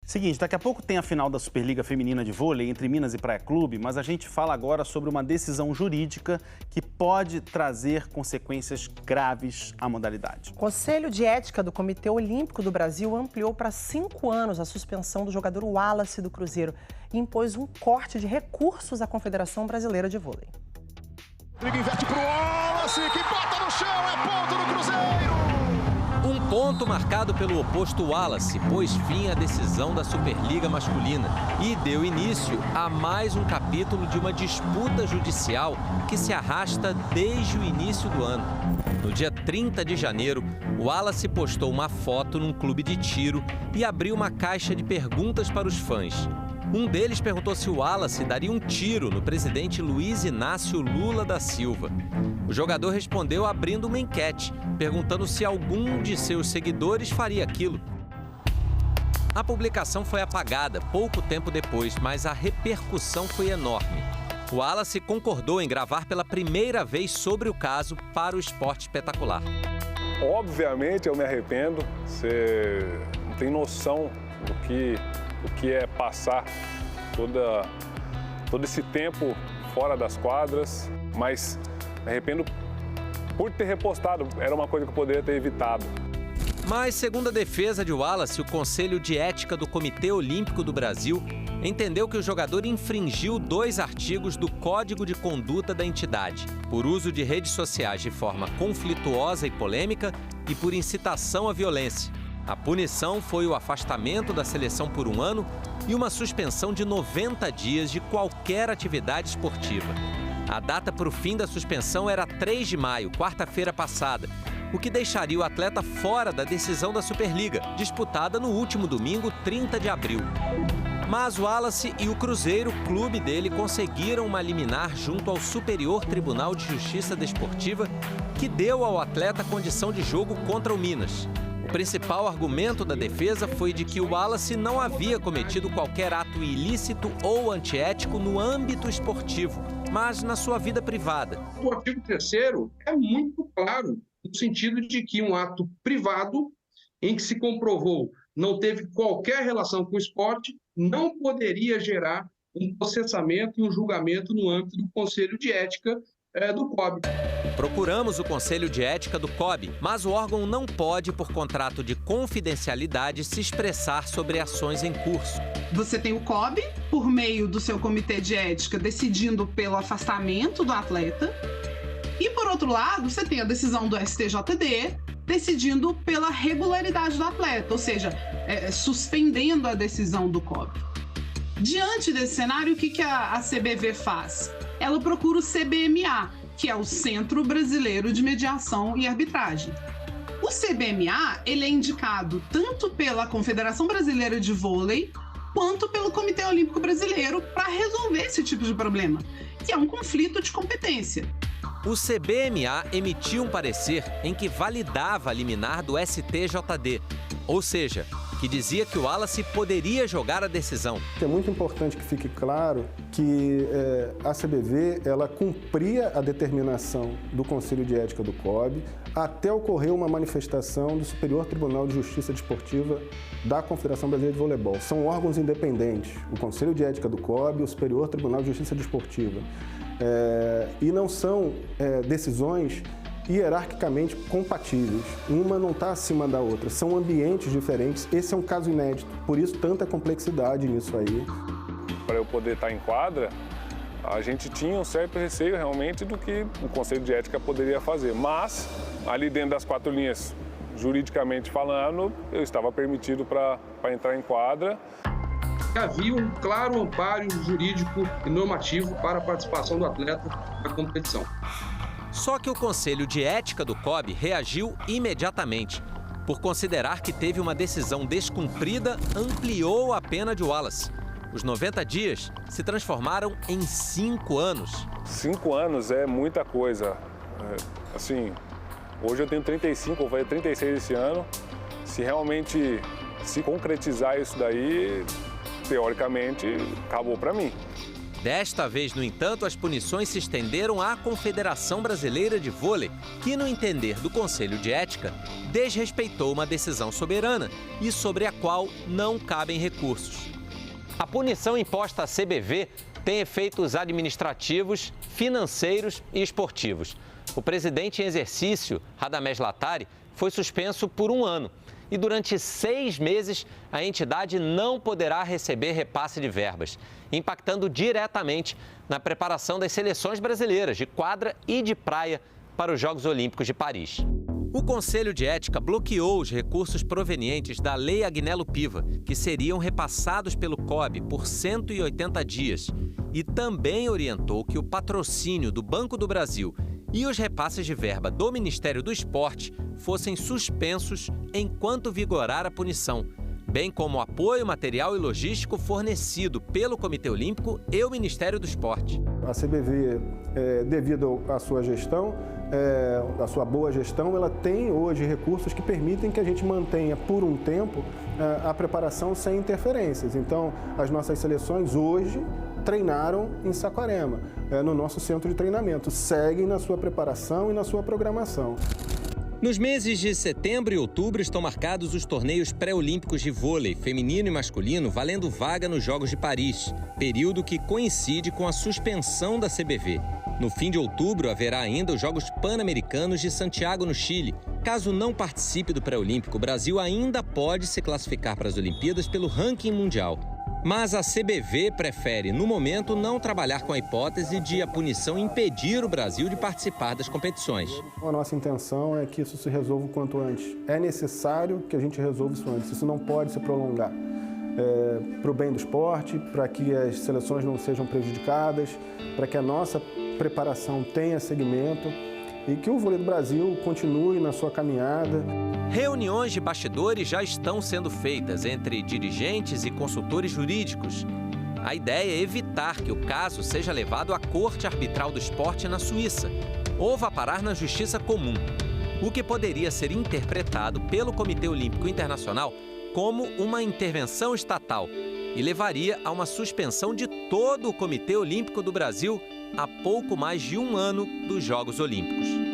Seguinte, daqui a pouco tem a final da Superliga Feminina de Vôlei entre Minas e Praia Clube, mas a gente fala agora sobre uma decisão jurídica que pode trazer consequências graves à modalidade. O Conselho de Ética do Comitê Olímpico do Brasil ampliou para 5 anos a suspensão do jogador Wallace do Cruzeiro e impôs um corte de recursos à Confederação Brasileira de Vôlei. Inverte pro Wallace, que bota no chão, é ponto do Cruzeiro! Um ponto marcado pelo oposto Wallace pôs fim à decisão da Superliga masculina e deu início a mais um capítulo de uma disputa judicial que se arrasta desde o início do ano. No dia 30 de janeiro, Wallace postou uma foto num clube de tiro e abriu uma caixa de perguntas para os fãs. Um deles perguntou se o Wallace daria um tiro no presidente Luiz Inácio Lula da Silva. O jogador respondeu abrindo uma enquete, perguntando se algum de seus seguidores faria aquilo. A publicação foi apagada pouco tempo depois, mas a repercussão foi enorme. O Wallace concordou em gravar pela primeira vez sobre o caso para o Esporte Espetacular. Obviamente eu me arrependo, você não tem noção do que é passar todo esse tempo fora das quadras, mas me arrependo por ter repostado, era uma coisa que eu poderia ter evitado. Mas, segundo a defesa de Wallace, o Conselho de Ética do Comitê Olímpico do Brasil entendeu que o jogador infringiu 2 artigos do Código de Conduta da entidade, por uso de redes sociais de forma conflituosa e polêmica e por incitação à violência. A punição foi o afastamento da seleção por 1 ano e uma suspensão de 90 dias de qualquer atividade esportiva. A data para o fim da suspensão era 3 de maio, quarta-feira passada, o que deixaria o atleta fora da decisão da Superliga, disputada no último domingo, 30 de abril. Mas o Wallace e o Cruzeiro, clube dele, conseguiram uma liminar junto ao Superior Tribunal de Justiça Desportiva, que deu ao atleta condição de jogo contra o Minas. O principal argumento da defesa foi de que o Wallace não havia cometido qualquer ato ilícito ou antiético no âmbito esportivo, mas na sua vida privada. O artigo 3º é muito claro, no sentido de que um ato privado, em que se comprovou não teve qualquer relação com o esporte, não poderia gerar um processamento e um julgamento no âmbito do Conselho de Ética do COB. Procuramos o Conselho de Ética do COB, mas o órgão não pode, por contrato de confidencialidade, se expressar sobre ações em curso. Você tem o COB, por meio do seu comitê de ética, decidindo pelo afastamento do atleta. E, por outro lado, você tem a decisão do STJD, decidindo pela regularidade do atleta, ou seja, suspendendo a decisão do COB. Diante desse cenário, o que a CBV faz? Ela procura o CBMA, que é o Centro Brasileiro de Mediação e Arbitragem. O CBMA ele é indicado tanto pela Confederação Brasileira de Vôlei quanto pelo Comitê Olímpico Brasileiro para resolver esse tipo de problema, que é um conflito de competência. O CBMA emitiu um parecer em que validava a liminar do STJD, ou seja, que dizia que o Wallace poderia jogar a decisão. É muito importante que fique claro que a CBV ela cumpria a determinação do Conselho de Ética do COB até ocorrer uma manifestação do Superior Tribunal de Justiça Desportiva da Confederação Brasileira de Voleibol. São órgãos independentes, o Conselho de Ética do COB e o Superior Tribunal de Justiça Desportiva. E não são decisões hierarquicamente compatíveis. Uma não está acima da outra, são ambientes diferentes. Esse é um caso inédito, por isso tanta complexidade nisso aí. Para eu poder estar em quadra, a gente tinha um certo receio realmente do que o Conselho de Ética poderia fazer, mas ali dentro das 4 linhas, juridicamente falando, eu estava permitido para entrar em quadra. Havia um claro amparo jurídico e normativo para a participação do atleta na competição. Só que o Conselho de Ética do COB reagiu imediatamente. Por considerar que teve uma decisão descumprida, ampliou a pena de Wallace. Os 90 dias se transformaram em 5 anos. 5 anos é muita coisa. Assim, hoje eu tenho 35, vou fazer 36 esse ano. Se realmente se concretizar isso daí, teoricamente, acabou para mim. Desta vez, no entanto, as punições se estenderam à Confederação Brasileira de Vôlei, que, no entender do Conselho de Ética, desrespeitou uma decisão soberana e sobre a qual não cabem recursos. A punição imposta à CBV tem efeitos administrativos, financeiros e esportivos. O presidente em exercício, Radamés Latari, foi suspenso por 1 ano. E durante 6 meses, a entidade não poderá receber repasse de verbas, impactando diretamente na preparação das seleções brasileiras de quadra e de praia para os Jogos Olímpicos de Paris. O Conselho de Ética bloqueou os recursos provenientes da Lei Agnello Piva, que seriam repassados pelo COB por 180 dias, e também orientou que o patrocínio do Banco do Brasil e os repasses de verba do Ministério do Esporte fossem suspensos enquanto vigorar a punição, bem como o apoio material e logístico fornecido pelo Comitê Olímpico e o Ministério do Esporte. A CBV, devido à sua gestão, a sua boa gestão, ela tem hoje recursos que permitem que a gente mantenha por um tempo a preparação sem interferências. Então, as nossas seleções hoje treinaram em Saquarema, no nosso centro de treinamento, seguem na sua preparação e na sua programação. Nos meses de setembro e outubro estão marcados os torneios pré-olímpicos de vôlei, feminino e masculino, valendo vaga nos Jogos de Paris, período que coincide com a suspensão da CBV. No fim de outubro, haverá ainda os Jogos Pan-Americanos de Santiago, no Chile. Caso não participe do pré-olímpico, o Brasil ainda pode se classificar para as Olimpíadas pelo ranking mundial. Mas a CBV prefere, no momento, não trabalhar com a hipótese de a punição impedir o Brasil de participar das competições. A nossa intenção é que isso se resolva o quanto antes. É necessário que a gente resolva isso antes. Isso não pode se prolongar. Para o bem do esporte, para que as seleções não sejam prejudicadas, para que a nossa preparação tenha segmento e que o vôlei do Brasil continue na sua caminhada. Reuniões de bastidores já estão sendo feitas entre dirigentes e consultores jurídicos. A ideia é evitar que o caso seja levado à Corte Arbitral do Esporte na Suíça ou vá parar na Justiça Comum, o que poderia ser interpretado pelo Comitê Olímpico Internacional como uma intervenção estatal e levaria a uma suspensão de todo o Comitê Olímpico do Brasil a pouco mais de 1 ano dos Jogos Olímpicos.